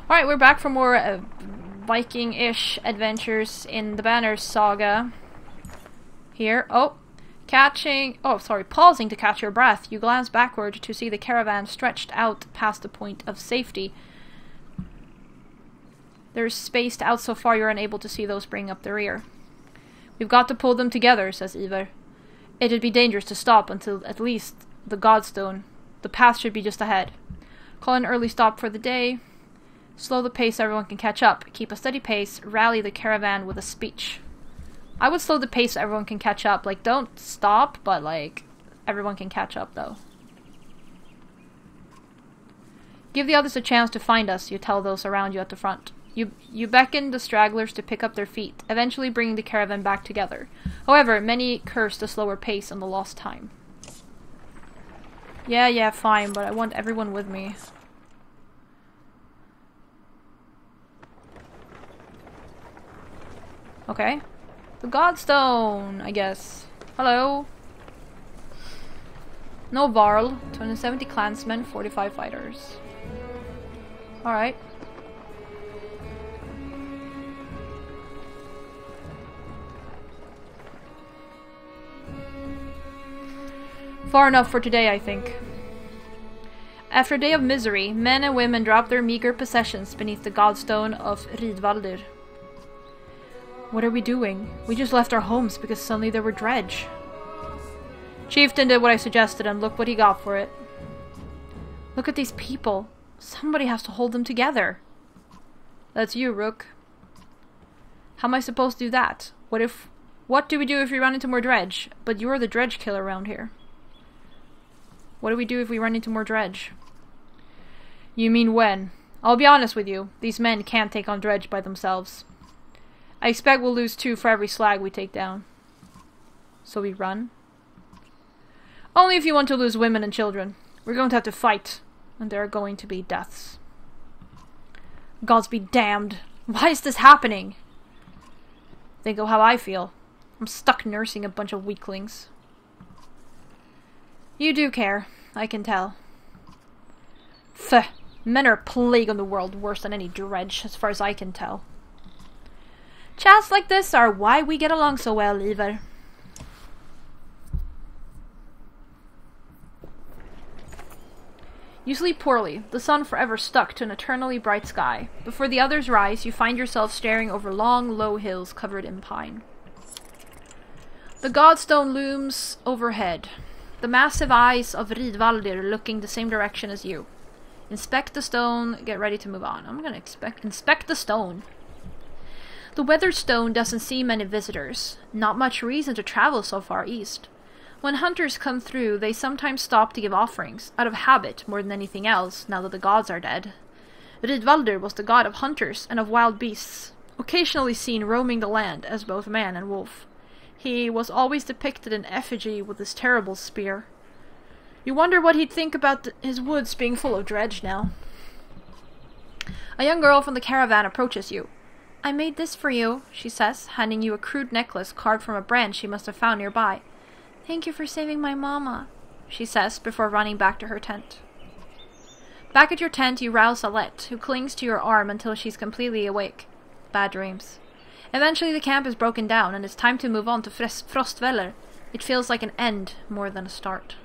Alright, we're back for more Viking-ish adventures in the Banner Saga. Here. Pausing to catch your breath, you glance backward to see the caravan stretched out past the point of safety. They're spaced out so far you're unable to see those bringing up the rear. We've got to pull them together, says Ivar. It'd be dangerous to stop until at least the Godstone. The path should be just ahead. Call an early stop for the day. Slow the pace so everyone can catch up. Keep a steady pace. Rally the caravan with a speech. I would slow the pace so everyone can catch up. Like, don't stop, but, like, everyone can catch up, though. Give the others a chance to find us, you tell those around you at the front. You beckon the stragglers to pick up their feet, eventually bringing the caravan back together. However, many curse the slower pace and the lost time. Yeah, fine, but I want everyone with me. Okay. The Godstone, I guess. Hello. No Varl. 270 clansmen, 45 fighters. Alright. Far enough for today, I think. After a day of misery, men and women drop their meager possessions beneath the Godstone of Frostvellr. What are we doing? We just left our homes because suddenly there were dredge. Chieftain did what I suggested and look what he got for it. Look at these people. Somebody has to hold them together. That's you, Rook. How am I supposed to do that? What do we do if we run into more dredge? But you're the dredge killer around here. What do we do if we run into more dredge? You mean when? I'll be honest with you. These men can't take on dredge by themselves. I expect we'll lose 2 for every slag we take down. So we run? Only if you want to lose women and children. We're going to have to fight. And there are going to be deaths. Gods be damned. Why is this happening? Think of how I feel. I'm stuck nursing a bunch of weaklings. You do care. I can tell. Pfft. Men are a plague on the world, worse than any dredge, as far as I can tell. Chats like this are why we get along so well, Ivar. You sleep poorly, the sun forever stuck to an eternally bright sky. Before the others rise, you find yourself staring over long, low hills covered in pine. The Godstone looms overhead, the massive eyes of Frostvellr looking the same direction as you. Inspect the stone, get ready to move on. I'm gonna inspect the stone. The weathered stone doesn't see many visitors. Not much reason to travel so far east. When hunters come through, they sometimes stop to give offerings, out of habit more than anything else, now that the gods are dead. Frostvellr was the god of hunters and of wild beasts, occasionally seen roaming the land as both man and wolf. He was always depicted in effigy with his terrible spear. You wonder what he'd think about his woods being full of dredge now. A young girl from the caravan approaches you. I made this for you, she says, handing you a crude necklace carved from a branch she must have found nearby. Thank you for saving my mama, she says, before running back to her tent. Back at your tent, you rouse Alette, who clings to your arm until she's completely awake. Bad dreams. Eventually the camp is broken down, and it's time to move on to Frostvellr. It feels like an end more than a start.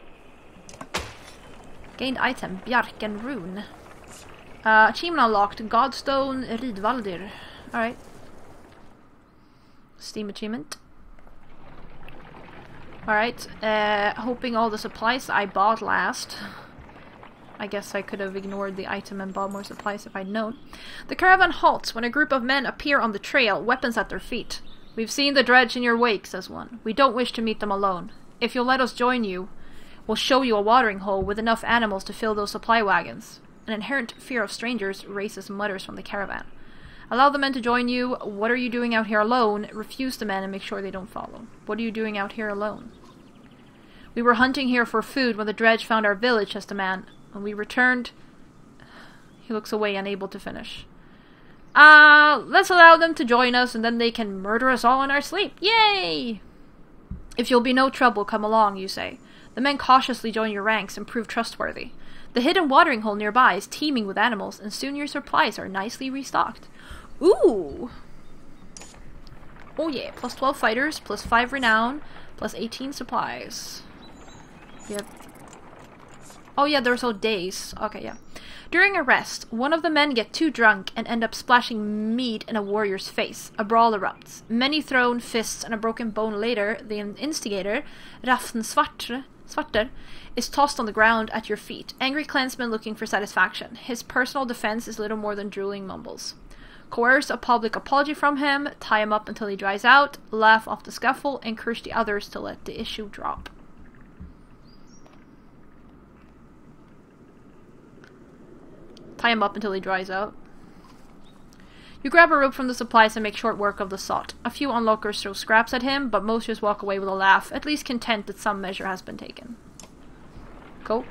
Gained item, Bjarken Rune. Achievement unlocked, Godstone Frostvellr. Alright. Steam achievement. Alright, hoping all the supplies I bought last. I guess I could have ignored the item and bought more supplies if I'd known. The caravan halts when a group of men appear on the trail, weapons at their feet. We've seen the dredge in your wake, says one. We don't wish to meet them alone. If you'll let us join you, we'll show you a watering hole with enough animals to fill those supply wagons. An inherent fear of strangers raises mutters from the caravan. Allow the men to join you. What are you doing out here alone? Refuse the men and make sure they don't follow. What are you doing out here alone? We were hunting here for food when the dredge found our village, says the man. When we returned... He looks away, unable to finish. Let's allow them to join us and then they can murder us all in our sleep. Yay! If you'll be no trouble, come along, you say. The men cautiously join your ranks and prove trustworthy. The hidden watering hole nearby is teeming with animals, and soon your supplies are nicely restocked. Ooh! Oh yeah, plus 12 fighters, plus 5 renown, plus 18 supplies. Yep. Oh yeah, there's all days. Okay, yeah. During a rest, one of the men get too drunk and end up splashing mead in a warrior's face. A brawl erupts. Many thrown fists and a broken bone later, the instigator, Rafn Svarter, is tossed on the ground at your feet. Angry clansman looking for satisfaction. His personal defense is little more than drooling mumbles. Coerce a public apology from him, tie him up until he dries out, laugh off the scuffle, and curse the others to let the issue drop. Tie him up until he dries out. You grab a rope from the supplies and make short work of the sot. A few onlookers throw scraps at him, but most just walk away with a laugh, at least content that some measure has been taken. Cool.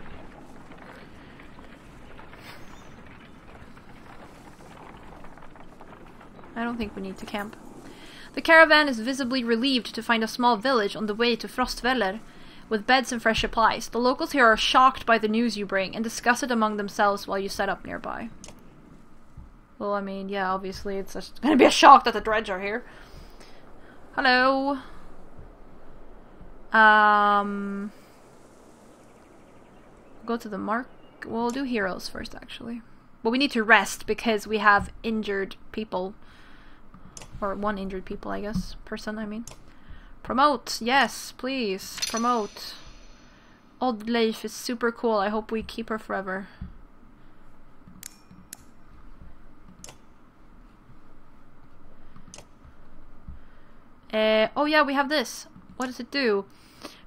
I don't think we need to camp. The caravan is visibly relieved to find a small village on the way to Frostvellr, with beds and fresh supplies. The locals here are shocked by the news you bring and discuss it among themselves while you set up nearby. Well, I mean, yeah, obviously it's gonna be a shock that the Dredge are here. Hello. Go to the mark. We'll do heroes first, actually. But we need to rest because we have injured people. Or one injured people, I guess. Person, I mean. Promote! Yes, please. Promote. Old Leif is super cool. I hope we keep her forever. Oh yeah, we have this. What does it do?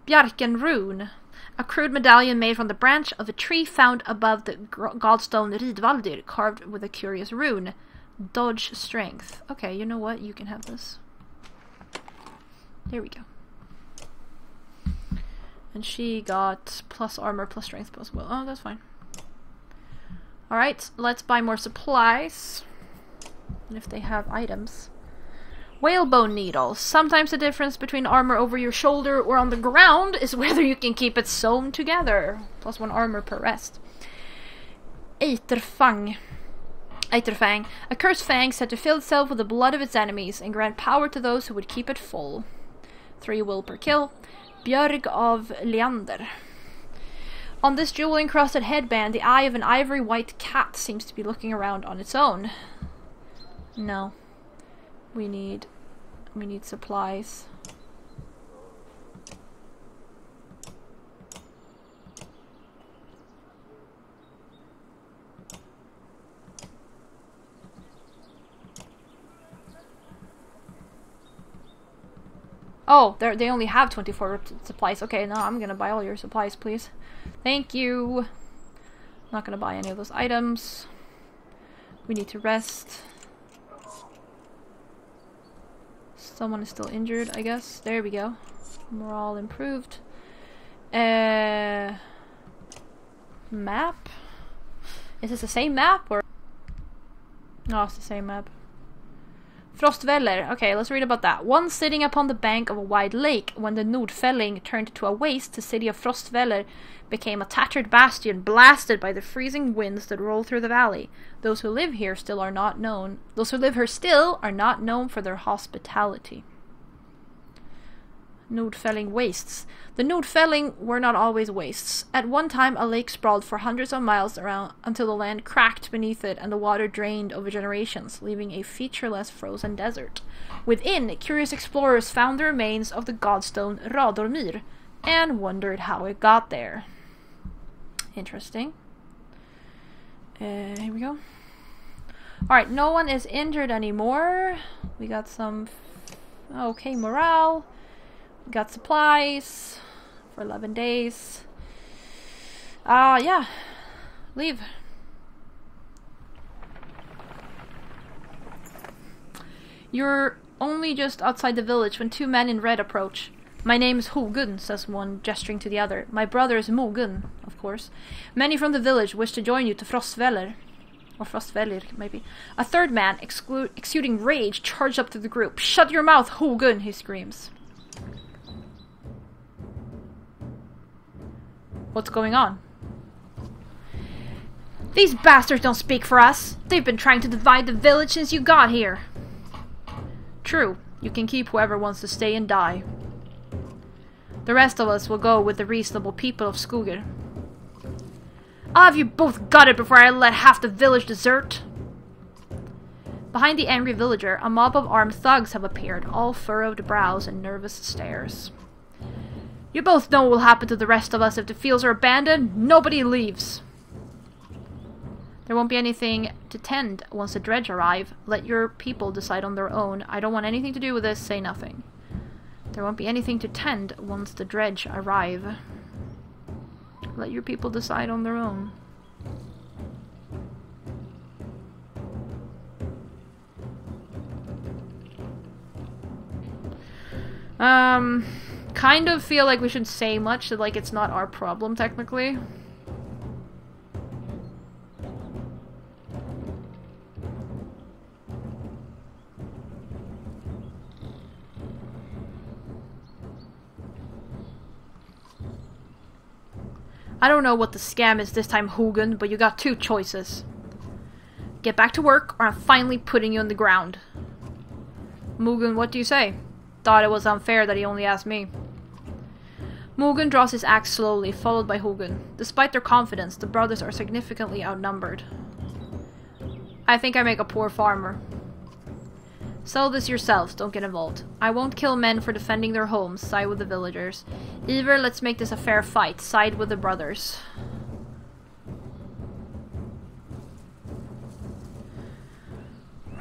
Bjarken Rune. A crude medallion made from the branch of a tree found above the godstone Ridvaldir, carved with a curious rune. Dodge strength. Okay, you know what? You can have this. There we go. And she got plus armor, plus strength, plus will. Oh, that's fine. Alright, let's buy more supplies. And if they have items. Whalebone needles. Sometimes the difference between armor over your shoulder or on the ground is whether you can keep it sewn together. Plus 1 armor per rest. Eiterfang. A cursed fang said to fill itself with the blood of its enemies and grant power to those who would keep it full. 3 will per kill. Björg of Leander. On this jewel-encrusted headband, the eye of an ivory white cat seems to be looking around on its own. No. We need supplies. Oh, they only have 24 supplies. Okay, no, I'm gonna buy all your supplies, please. Thank you. Not gonna buy any of those items. We need to rest. Someone is still injured, I guess. There we go. Morale improved. Map? Is this the same map or? No, it's the same map. Frostvellr. Okay, let's read about that. Once sitting upon the bank of a wide lake, when the Nordfelling turned to a waste, the city of Frostvellr became a tattered bastion blasted by the freezing winds that roll through the valley. Those who live here still are not known. Those who live here still are not known for their hospitality. Nordfelling wastes. The Nordfelling were not always wastes. At one time, a lake sprawled for hundreds of miles around until the land cracked beneath it and the water drained over generations, leaving a featureless frozen desert. Within, curious explorers found the remains of the godstone Radormyr and wondered how it got there. Interesting. Here we go. Alright, no one is injured anymore. We got some okay morale. We got supplies for 11 days. Yeah. Leave. You're only just outside the village when 2 men in red approach. My name is Hogun, says one, gesturing to the other. My brother is Mogun, of course. Many from the village wish to join you to Frostvellr. Or Frostvellr, maybe. A third man, exuding rage, charged up to the group. Shut your mouth, Hogun, he screams. What's going on? These bastards don't speak for us. They've been trying to divide the village since you got here. True. You can keep whoever wants to stay and die. The rest of us will go with the reasonable people of Skoger. I'll have you both gutted before I let half the village desert. Behind the angry villager, a mob of armed thugs have appeared, all furrowed brows and nervous stares. You both know what will happen to the rest of us if the fields are abandoned. Nobody leaves. There won't be anything to tend once the dredge arrive. Let your people decide on their own. I don't want anything to do with this. Say nothing. There won't be anything to tend once the dredge arrive. Let your people decide on their own. Kind of feel like we should say much, that like it's not our problem technically. I don't know what the scam is this time, Hugin, but you got two choices. Get back to work, or I'm finally putting you on the ground. Mugen, what do you say? Thought it was unfair that he only asked me. Mugen draws his axe slowly, followed by Hugin. Despite their confidence, the brothers are significantly outnumbered. I think I make a poor farmer. Sell this yourselves, don't get involved. I won't kill men for defending their homes, side with the villagers. Either let's make this a fair fight, side with the brothers.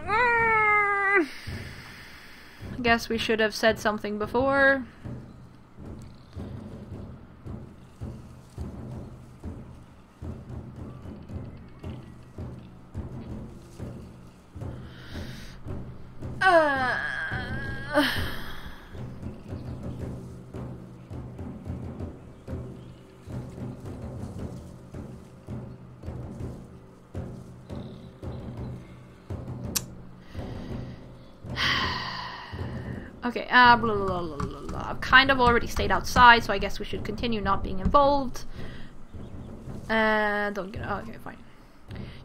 I guess we should have said something before. Okay, blah, blah, blah, blah, blah. I've kind of already stayed outside, so I guess we should continue not being involved. Don't get... okay, fine.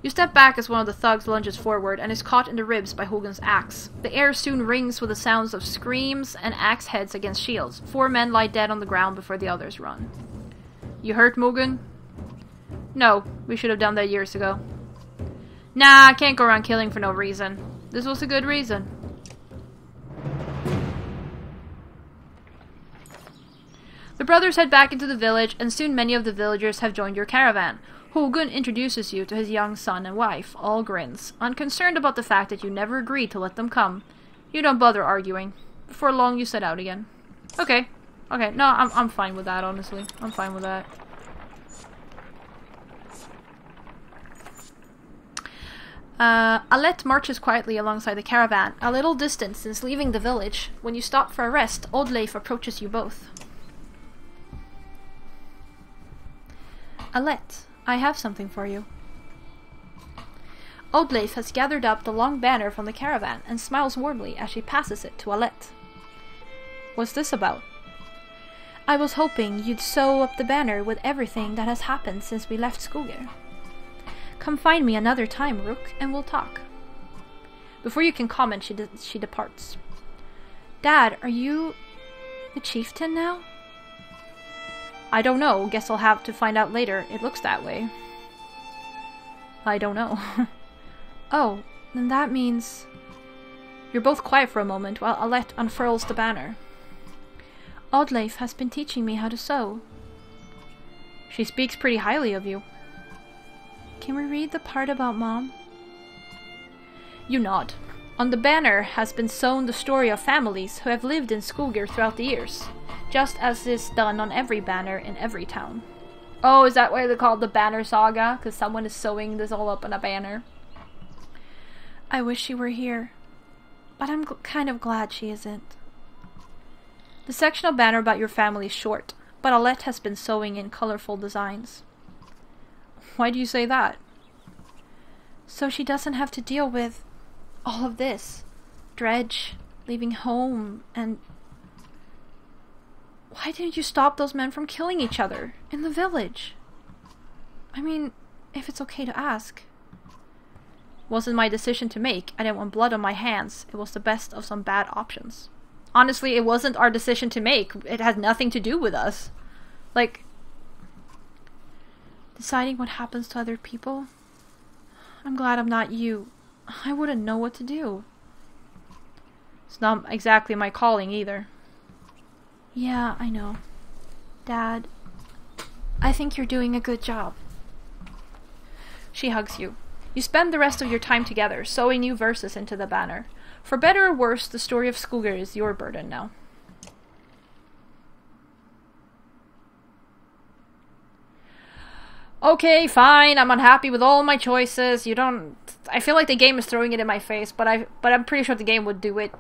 You step back as one of the thugs lunges forward and is caught in the ribs by Hugin's axe. The air soon rings with the sounds of screams and axe heads against shields. 4 men lie dead on the ground before the others run. You hurt, Mugen? No, we should have done that years ago. Nah, I can't go around killing for no reason. This was a good reason. The brothers head back into the village, and soon many of the villagers have joined your caravan. Hugin introduces you to his young son and wife, all grins, unconcerned about the fact that you never agreed to let them come. You don't bother arguing. Before long, you set out again. Okay. Okay, no, I'm fine with that, honestly. I'm fine with that. Alette marches quietly alongside the caravan, a little distance since leaving the village. When you stop for a rest, Oddleif approaches you both. Alette, I have something for you. Oddleif has gathered up the long banner from the caravan and smiles warmly as she passes it to Alette. What's this about? I was hoping you'd sew up the banner with everything that has happened since we left Skoger. Come find me another time, Rook, and we'll talk. Before you can comment, she departs. Dad, are you the chieftain now? I don't know. Guess I'll have to find out later. It looks that way. I don't know. Oh, then that means... You're both quiet for a moment while Alette unfurls the banner. Oddleif has been teaching me how to sew. She speaks pretty highly of you. Can we read the part about Mom? You nod. On the banner has been sewn the story of families who have lived in Skoger throughout the years, just as is done on every banner in every town. Oh, is that why they call it the Banner Saga? Because someone is sewing this all up on a banner. I wish she were here, but I'm kind of glad she isn't. The sectional banner about your family is short, but Alette has been sewing in colorful designs. Why do you say that? So she doesn't have to deal with all of this. Dredge, leaving home, and... Why didn't you stop those men from killing each other in the village? I mean, If it's okay to ask. Wasn't my decision to make. I didn't want blood on my hands. It was the best of some bad options. Honestly, it wasn't our decision to make. It has nothing to do with us. Like, deciding what happens to other people? I'm glad I'm not you. I wouldn't know what to do. It's not exactly my calling either. Yeah, I know. Dad, I think you're doing a good job. She hugs you. You spend the rest of your time together, sewing new verses into the banner. For better or worse, the story of Skugr is your burden now. Okay, fine, I'm unhappy with all my choices. I feel like the game is throwing it in my face, but I'm pretty sure the game would do it.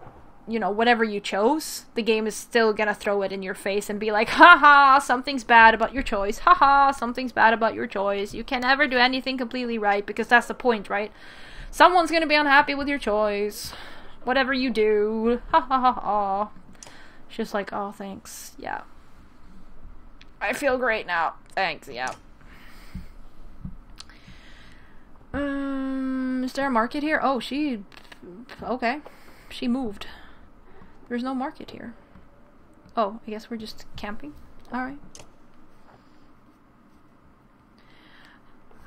You know, whatever you chose, the game is still gonna throw it in your face and be like, haha, something's bad about your choice. Haha, something's bad about your choice. You can never do anything completely right, because that's the point, right? Someone's gonna be unhappy with your choice. Whatever you do. Ha ha ha ha. It's just like, oh, thanks. Yeah. I feel great now. Thanks, yeah. Is there a market here? Oh, okay. She moved. There's no market here. Oh, I guess we're just camping. Alright.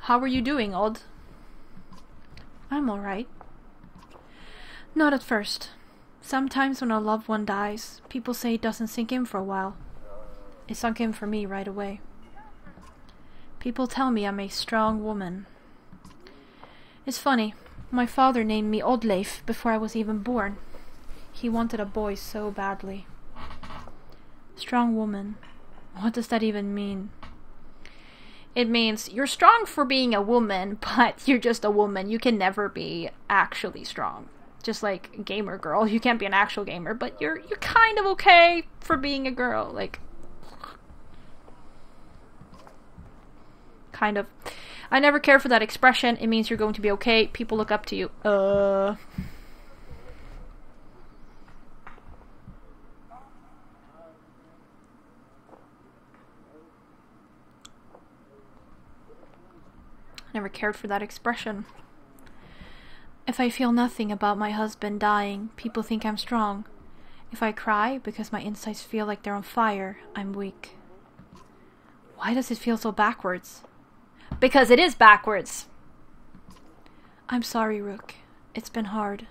How are you doing, Odd? I'm alright. Not at first. Sometimes when a loved one dies, people say it doesn't sink in for a while. It sunk in for me right away. People tell me I'm a strong woman. It's funny. My father named me Oddleif before I was even born. He wanted a boy so badly. Strong woman. What does that even mean? It means you're strong for being a woman, but you're just a woman. You can never be actually strong. Just like gamer girl. You can't be an actual gamer, but you're kind of okay for being a girl. Like, kind of. I never cared for that expression. It means you're going to be okay. People look up to you. I never cared for that expression. If I feel nothing about my husband dying, people think I'm strong. If I cry because my insides feel like they're on fire, I'm weak. Why does it feel so backwards? Because it is backwards. I'm sorry, Rook. It's been hard.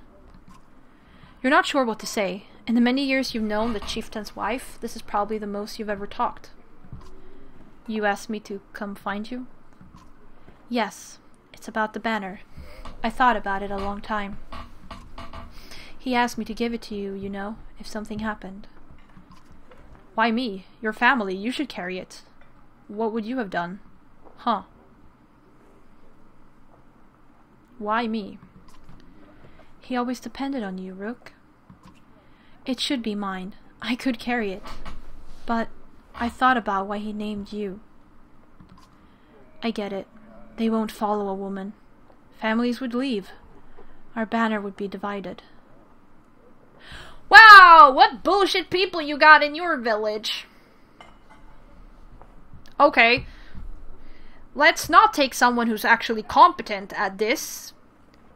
You're not sure what to say. In the many years you've known the chieftain's wife, this is probably the most you've ever talked. You asked me to come find you? Yes, it's about the banner. I thought about it a long time. He asked me to give it to you, you know, if something happened. Why me? Your family, you should carry it. What would you have done? Huh. Why me? He always depended on you, Rook. It should be mine. I could carry it. But I thought about why he named you. I get it. They won't follow a woman. Families would leave. Our banner would be divided. Wow! What bullshit people you got in your village? Okay. Let's not take someone who's actually competent at this.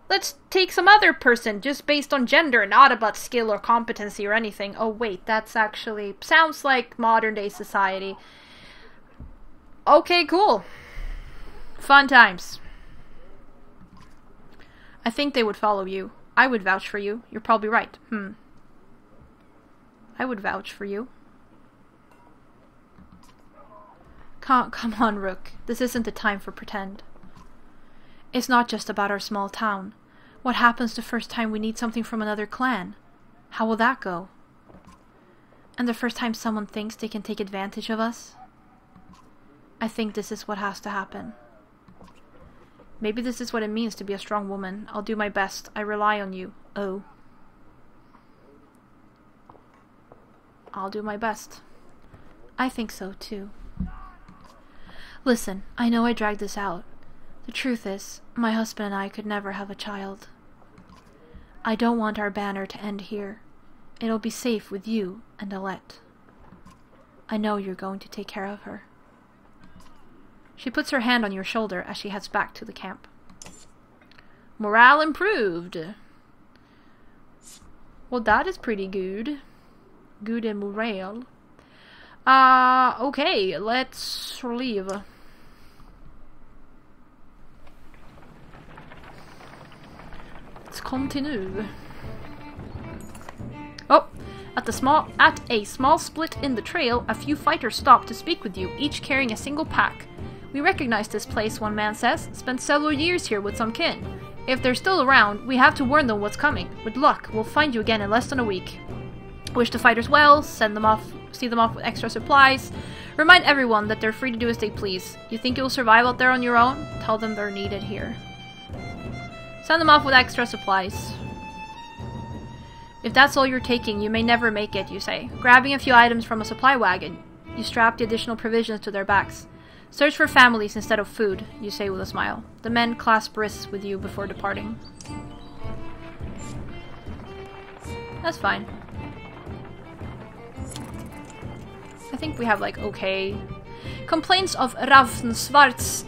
Let's take some other person just based on gender, not about skill or competency or anything. Oh wait, that's actually... sounds like modern day society. Okay, cool. Fun times. I think they would follow you. I would vouch for you. You're probably right. I would vouch for you. Come on, Rook. This isn't the time for pretend. It's not just about our small town. What happens the first time we need something from another clan? How will that go? And the first time someone thinks they can take advantage of us? I think this is what has to happen. Maybe this is what it means to be a strong woman. I'll do my best. I rely on you. Oh. I'll do my best. I think so, too. Listen, I know I dragged this out. The truth is, my husband and I could never have a child. I don't want our banner to end here. It'll be safe with you and Alette. I know you're going to take care of her. She puts her hand on your shoulder as she heads back to the camp. Morale improved. Well, that is pretty good. Good and morale. Okay, let's leave. Let's continue. Oh, at a small split in the trail, a few fighters stop to speak with you, each carrying a single pack. We recognize this place, one man says. Spent several years here with some kin. If they're still around, we have to warn them what's coming. With luck, we'll find you again in less than a week. Wish the fighters well, see them off with extra supplies. Remind everyone that they're free to do as they please. You think you'll survive out there on your own? Tell them they're needed here. Send them off with extra supplies. If that's all you're taking, you may never make it, you say. Grabbing a few items from a supply wagon, you strap the additional provisions to their backs. Search for families instead of food, you say with a smile. The men clasp wrists with you before departing. That's fine. I think we have, like, okay. Complaints of Svarter's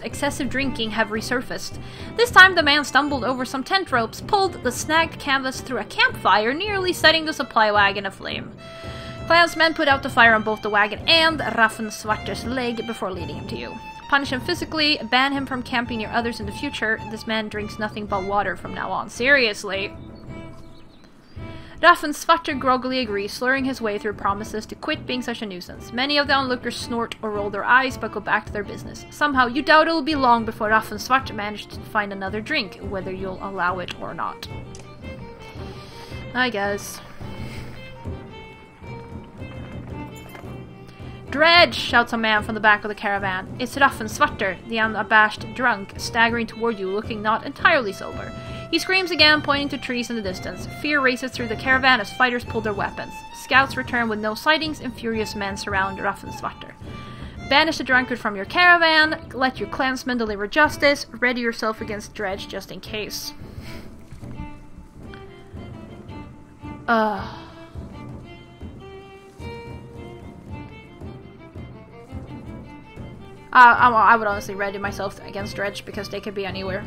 excessive drinking have resurfaced. This time the man stumbled over some tent ropes, pulled the snagged canvas through a campfire, nearly setting the supply wagon aflame. Clansmen put out the fire on both the wagon and Svarter's leg before leading him to you. Punish him physically, ban him from camping near others in the future. This man drinks nothing but water from now on. Seriously. Svarter groggily agrees, slurring his way through promises to quit being such a nuisance. Many of the onlookers snort or roll their eyes, but go back to their business. Somehow, you doubt it'll be long before Svarter manages to find another drink, whether you'll allow it or not. I guess. Dredge! Shouts a man from the back of the caravan. It's Svarter, the unabashed drunk, staggering toward you, looking not entirely sober. He screams again, pointing to trees in the distance. Fear races through the caravan as fighters pull their weapons. Scouts return with no sightings, and furious men surround Svarter. Banish the drunkard from your caravan, let your clansmen deliver justice, ready yourself against Dredge just in case. I would honestly ready myself against Dredge because they could be anywhere.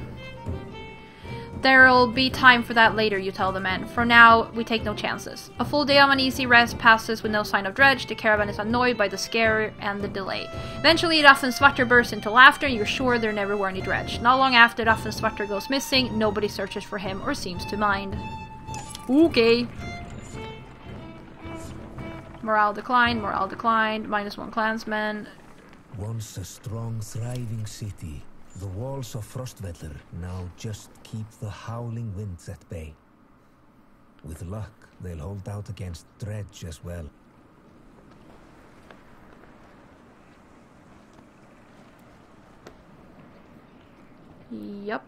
There'll be time for that later, you tell the men. For now, we take no chances. A full day of uneasy rest passes with no sign of Dredge. The caravan is annoyed by the scare and the delay. Eventually, Svarter bursts into laughter, and you're sure there never were any Dredge. Not long after Svarter goes missing, nobody searches for him or seems to mind. Okay. Morale declined, -1 clansman. Once a strong, thriving city, the walls of Frostvellr now just keep the howling winds at bay. With luck, they'll hold out against Dredge as well. Yep.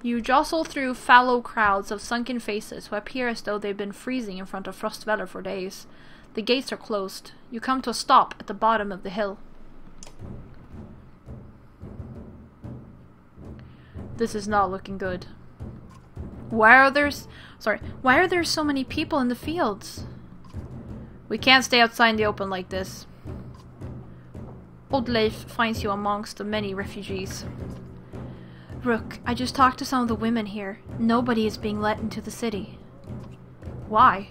You jostle through fallow crowds of sunken faces who appear as though they've been freezing in front of Frostvellr for days. The gates are closed. You come to a stop at the bottom of the hill. This is not looking good. Why are there so many people in the fields? We can't stay outside in the open like this. Old Leif finds you amongst the many refugees. Rook, I just talked to some of the women here. Nobody is being let into the city. Why?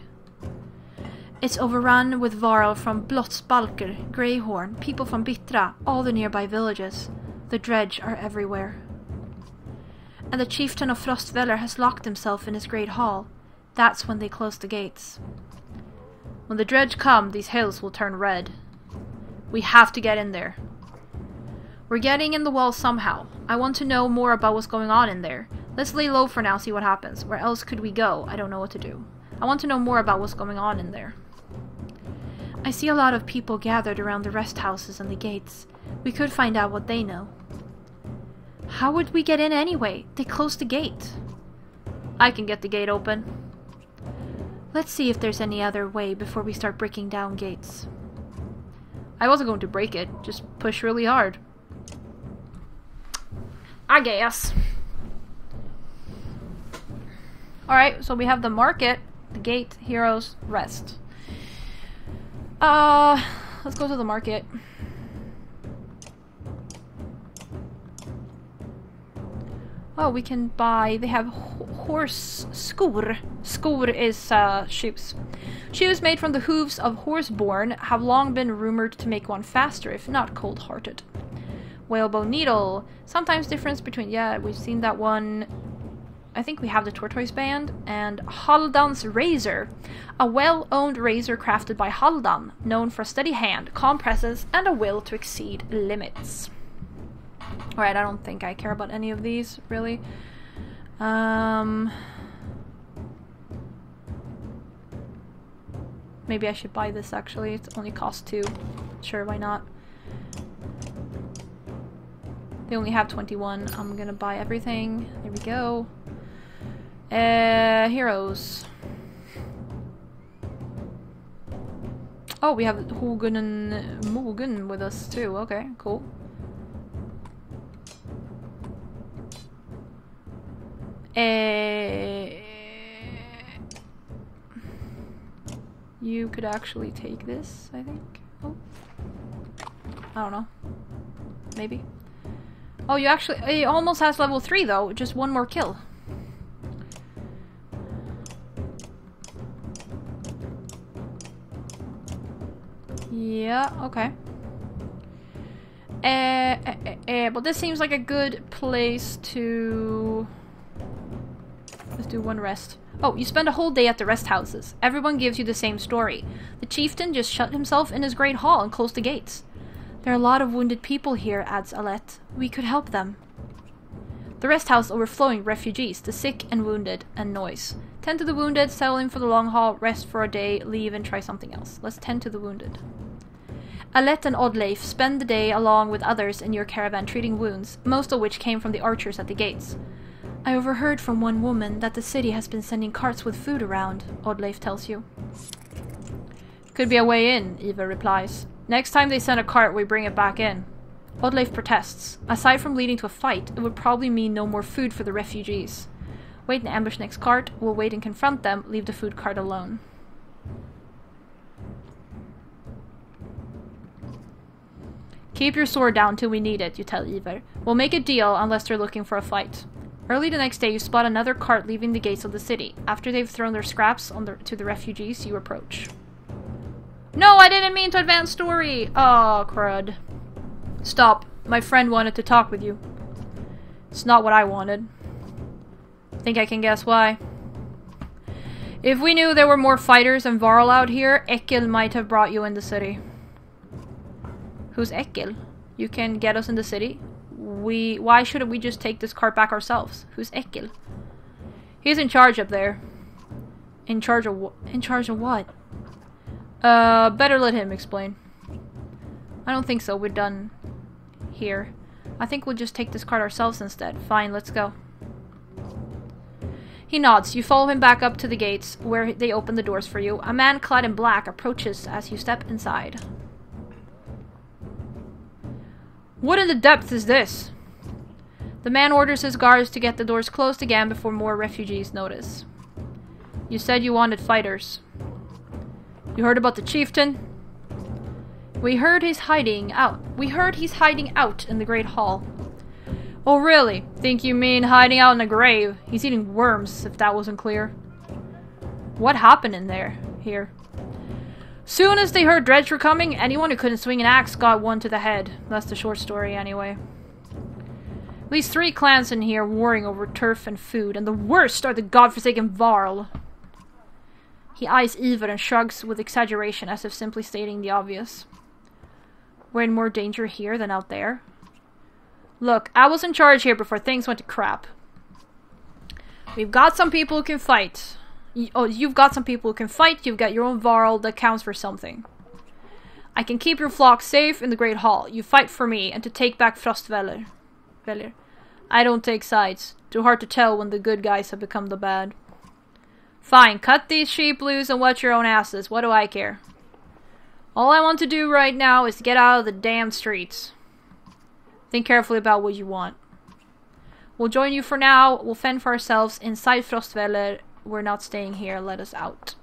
It's overrun with varl from Blottsbalker, Greyhorn, people from Bittra, all the nearby villages. The Dredge are everywhere. And the chieftain of Frostvellr has locked himself in his great hall. That's when they close the gates. When the Dredge come, these hills will turn red. We have to get in there. We're getting in the wall somehow. I want to know more about what's going on in there. Let's lay low for now, see what happens. Where else could we go? I don't know what to do. I want to know more about what's going on in there. I see a lot of people gathered around the rest houses and the gates. We could find out what they know. How would we get in anyway? They closed the gate. I can get the gate open. Let's see if there's any other way before we start breaking down gates. I wasn't going to break it, just push really hard. I guess. Alright, so we have the market, the gate, heroes, rest. Let's go to the market. Oh, we can buy... They have horse skor. Skor is shoes. Shoes made from the hooves of horseborn have long been rumored to make one faster, if not cold-hearted. Whalebone needle. Sometimes difference between... Yeah, we've seen that one. I think we have the tortoise band. And Haldan's razor. A well-owned razor crafted by Haldan, known for a steady hand, calm presence, and a will to exceed limits. Alright, I don't think I care about any of these, really. Maybe I should buy this, actually. It only costs 2. Sure, why not? They only have 21. I'm gonna buy everything. There we go. Heroes. Oh, we have Hogun and Mugun with us, too. Okay, cool. You could actually take this, I think. Oh. I don't know. Maybe. Oh, you actually... It almost has level 3, though. Just one more kill. Yeah, okay. But this seems like a good place to... Let's do one rest. Oh, you spend a whole day at the rest houses. Everyone gives you the same story. The chieftain just shut himself in his great hall and closed the gates. There are a lot of wounded people here, adds Alette. We could help them. The rest house overflowing refugees, the sick and wounded, and noise. Tend to the wounded, settle in for the long haul, rest for a day, leave and try something else. Let's tend to the wounded. Alette and Oddleif spend the day along with others in your caravan treating wounds, most of which came from the archers at the gates. I overheard from one woman that the city has been sending carts with food around, Oddleif tells you. Could be a way in, Eva replies. Next time they send a cart, we bring it back in. Oddleif protests. Aside from leading to a fight, it would probably mean no more food for the refugees. Wait and ambush next cart, we'll wait and confront them, leave the food cart alone. Keep your sword down till we need it, you tell Ivar. We'll make a deal unless they're looking for a fight. Early the next day, you spot another cart leaving the gates of the city. After they've thrown their scraps to the refugees, you approach. No, I didn't mean to advance story! Oh, crud. Stop. My friend wanted to talk with you. It's not what I wanted. Think I can guess why. If we knew there were more fighters and Varl out here, Ekil might have brought you in the city. Who's Ekil? You can get us in the city? Why shouldn't we just take this cart back ourselves? Who's Ekil? He's in charge up there. In charge of what? Better let him explain. I don't think so. We're done here. I think we'll just take this cart ourselves instead. Fine, let's go. He nods. You follow him back up to the gates, where they open the doors for you. A man clad in black approaches as you step inside. What in the depth is this? The man orders his guards to get the doors closed again before more refugees notice. You said you wanted fighters. You heard about the chieftain? We heard he's hiding out. In the Great Hall. Oh really? Think you mean hiding out in a grave? He's eating worms, if that wasn't clear. What happened in there? Here. Soon as they heard Dredge were coming, anyone who couldn't swing an axe got one to the head. That's the short story, anyway. At least 3 clans in here warring over turf and food, and the worst are the godforsaken Varl. He eyes Ivar and shrugs with exaggeration, as if simply stating the obvious. We're in more danger here than out there. Look, I was in charge here before things went to crap. We've got some people who can fight. You've got some people who can fight, you've got your own Varl that counts for something. I can keep your flock safe in the Great Hall. You fight for me, and to take back Frostvellr. I don't take sides. Too hard to tell when the good guys have become the bad. Fine, cut these sheep loose and watch your own asses. What do I care? All I want to do right now is get out of the damn streets. Think carefully about what you want. We'll join you for now. We'll fend for ourselves inside Frostvellr we're not staying here. Let us out.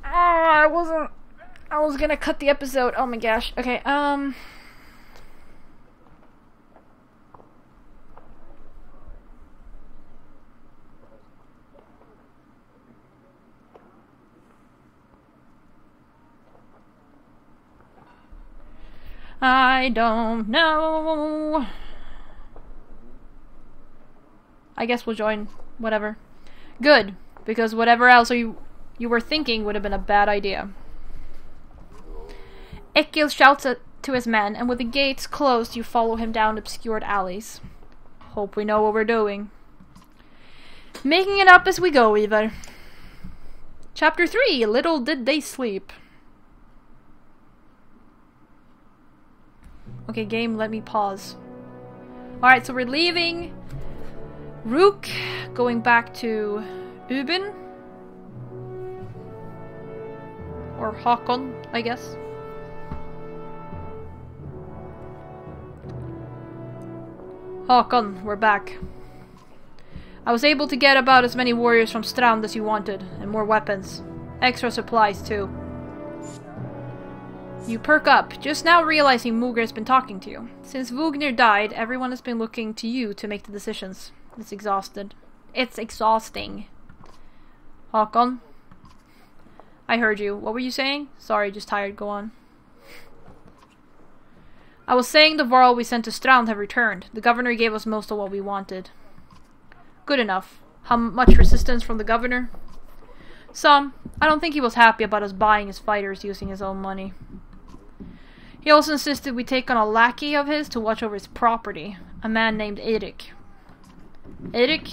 I was gonna cut the episode. Oh my gosh. Okay, I don't know. I guess we'll join whatever. Good, because whatever else you were thinking would have been a bad idea. Ekil shouts to his men, and with the gates closed, you follow him down obscured alleys. Hope we know what we're doing. Making it up as we go, Ivar. Chapter 3, Little Did They Sleep. Okay, game, let me pause. Alright, so we're leaving Rook, going back to Ubin. Or Hakon, I guess. Hakon, we're back. I was able to get about as many warriors from Strand as you wanted, and more weapons. Extra supplies, too. You perk up, just now realizing Muger has been talking to you. Since Vugnir died, everyone has been looking to you to make the decisions. It's exhausted. It's exhausting. Hakon? I heard you. What were you saying? Sorry, just tired. Go on. I was saying the Varl we sent to Strand have returned. The governor gave us most of what we wanted. Good enough. How much resistance from the governor? Some. I don't think he was happy about us buying his fighters using his own money. He also insisted we take on a lackey of his to watch over his property, a man named Erik. Erik?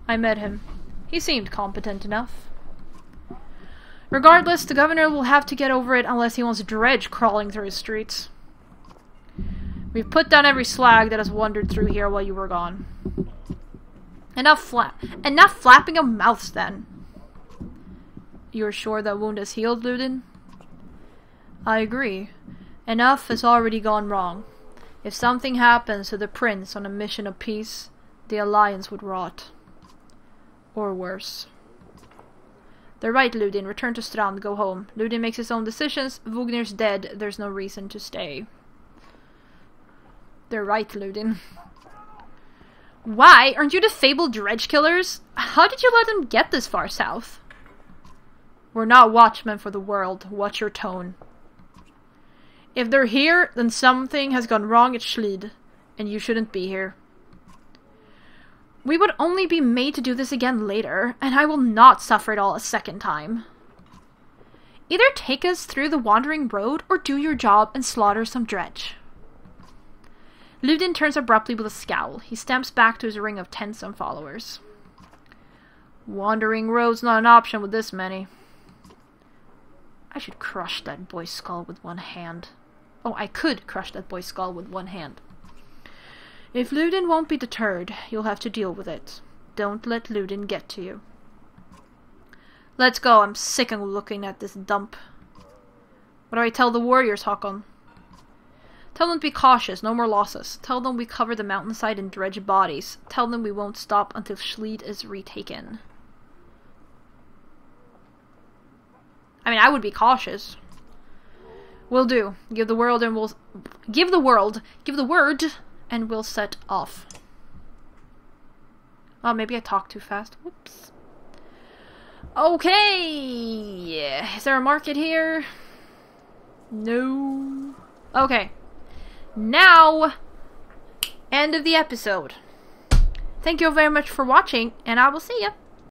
I met him. He seemed competent enough. Regardless, the governor will have to get over it unless he wants dredge crawling through his streets. We've put down every slag that has wandered through here while you were gone. Enough flapping of mouths, then. You're sure that wound has healed, Ludin? I agree. Enough has already gone wrong. If something happens to the prince on a mission of peace, the alliance would rot. Or worse. They're right, Ludin. Return to Strand. Go home. Ludin makes his own decisions. Vugnir's dead. There's no reason to stay. They're right, Ludin. Why? Aren't you the fabled dredge killers? How did you let them get this far south? We're not watchmen for the world. Watch your tone. If they're here, then something has gone wrong at Schlid, and you shouldn't be here. We would only be made to do this again later, and I will not suffer it all a second time. Either take us through the wandering road, or do your job and slaughter some dredge. Ludin turns abruptly with a scowl. He stamps back to his ring of tents and followers. Wandering road's not an option with this many. I should crush that boy's skull with one hand. Oh, I could crush that boy's skull with one hand. If Ludin won't be deterred, you'll have to deal with it. Don't let Ludin get to you. Let's go. I'm sick of looking at this dump. What do I tell the warriors, Hakon? Tell them to be cautious, no more losses. Tell them we cover the mountainside in dredge bodies. Tell them we won't stop until Schlid is retaken. I mean, I would be cautious. Will do. Give the word and we'll set off. Oh, maybe I talked too fast. Whoops. Okay. Is there a market here? No. Okay. Now, end of the episode. Thank you very much for watching, and I will see ya.